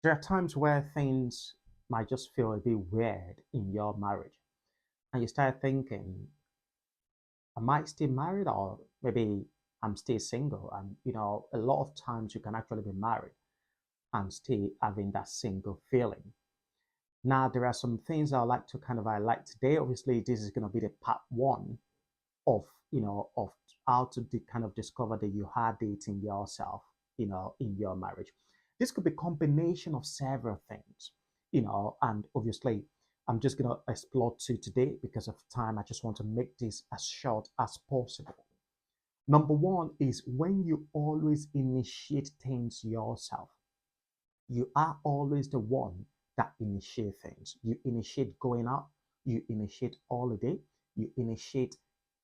There are times where things might just feel a bit weird in your marriage, and you start thinking, am I still married, or maybe I'm still single? And a lot of times you can actually be married and still having that single feeling. Now, there are some things I'd like to kind of highlight today. Obviously, this is going to be the part one of of how to kind of discover that you are dating yourself, in your marriage. This could be a combination of several things, and obviously I'm just going to explore two today because of time. I just want to make this as short as possible. Number one is when you always initiate things yourself. You are always the one that initiate things. You initiate going out, you initiate holiday, you initiate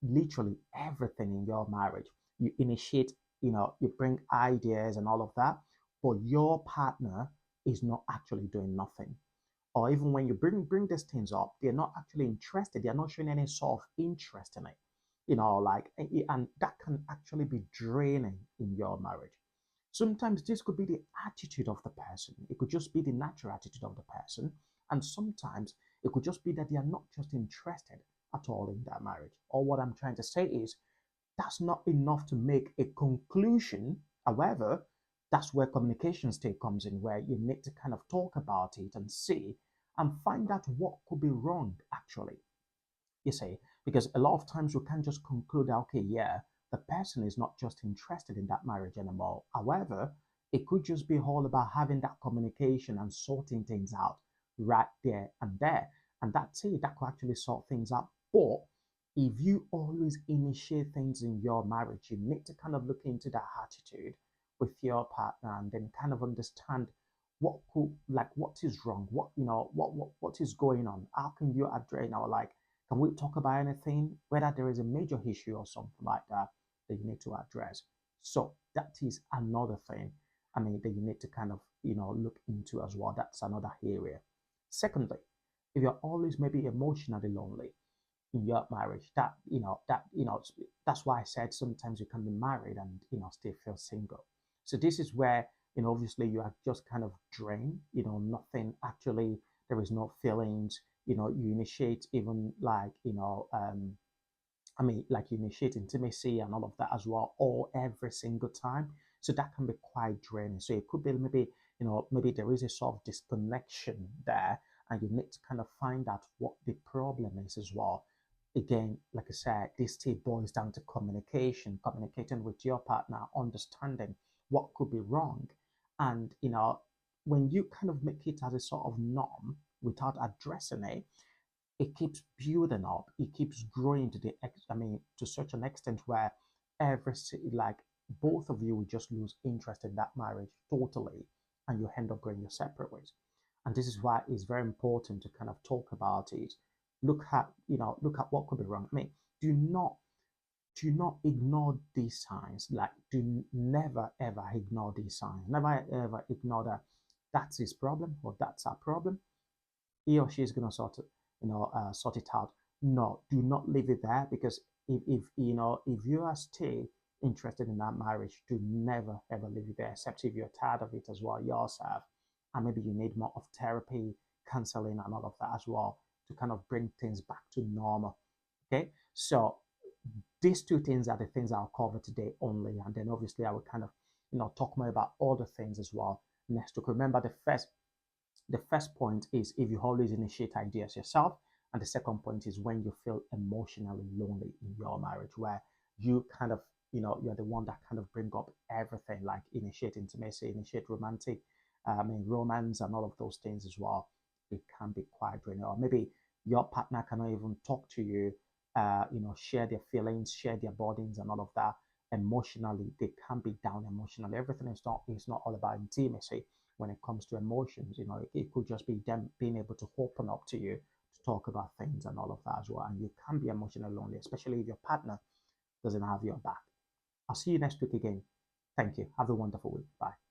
literally everything in your marriage. You initiate, you bring ideas and all of that, but your partner is not actually doing nothing. Or even when you bring these things up, they're not actually interested. They're not showing any sort of interest in it. Like, and that can actually be draining in your marriage. Sometimes this could be the attitude of the person. It could just be the natural attitude of the person. And sometimes it could just be that they are not just interested at all in that marriage. Or what I'm trying to say is that's not enough to make a conclusion. However, that's where communication state comes in, where you need to kind of talk about it and see and find out what could be wrong actually. You see, because a lot of times we can't just conclude, okay, yeah, the person is not just interested in that marriage anymore. However, it could just be all about having that communication and sorting things out right there and there. And that's it, that could actually sort things out. But if you always initiate things in your marriage, you need to kind of look into that attitude with your partner and then kind of understand what is wrong, what is going on, how can you address, like, can we talk about anything, whether there is a major issue or something like that that you need to address? So that is another thing, I mean, that you need to kind of, look into as well. That's another area. Secondly, if you're always maybe emotionally lonely in your marriage, that's why I said sometimes you can be married and, still feel single. So this is where, obviously you are just kind of drained, nothing actually, there is no feelings, you initiate even like, I mean, like you initiate intimacy and all of that as well, all every single time. So that can be quite draining. So it could be maybe, maybe there is a sort of disconnection there, and you need to kind of find out what the problem is as well. Again, like I said, this still boils down to communication, communicating with your partner, understanding what could be wrong. And, when you kind of make it as a sort of norm without addressing it, it keeps building up, it keeps growing to I mean, to such an extent where like both of you will just lose interest in that marriage totally, and you end up going your separate ways. And this is why it's very important to kind of talk about it. Look at what could be wrong. I mean, do not ignore these signs. Like, never ever ignore these signs. Never ever ignore that that's his problem or that's our problem. He or she is going to sort it out. No, do not leave it there, because if you are still interested in that marriage, do never ever leave it there, except if you're tired of it as well yourself, and maybe you need more of therapy, counseling, and all of that as well to kind of bring things back to normal. Okay, so these two things are the things I'll cover today only, and then obviously I will kind of talk more about other things as well next week. Remember, the first point is if you always initiate ideas yourself. And the second point is when you feel emotionally lonely in your marriage, where you kind of, you're the one that kind of bring up everything, like initiate intimacy, initiate romantic, I mean, romance and all of those things as well. It can be quite draining. Or maybe your partner cannot even talk to you, share their feelings, share their burdens and all of that. Emotionally, they can be down emotionally. Everything is not all about intimacy when it comes to emotions. It could just be them being able to open up to you to talk about things and all of that as well. And you can be emotionally lonely, especially if your partner doesn't have your back. I'll see you next week again. Thank you. Have a wonderful week. Bye.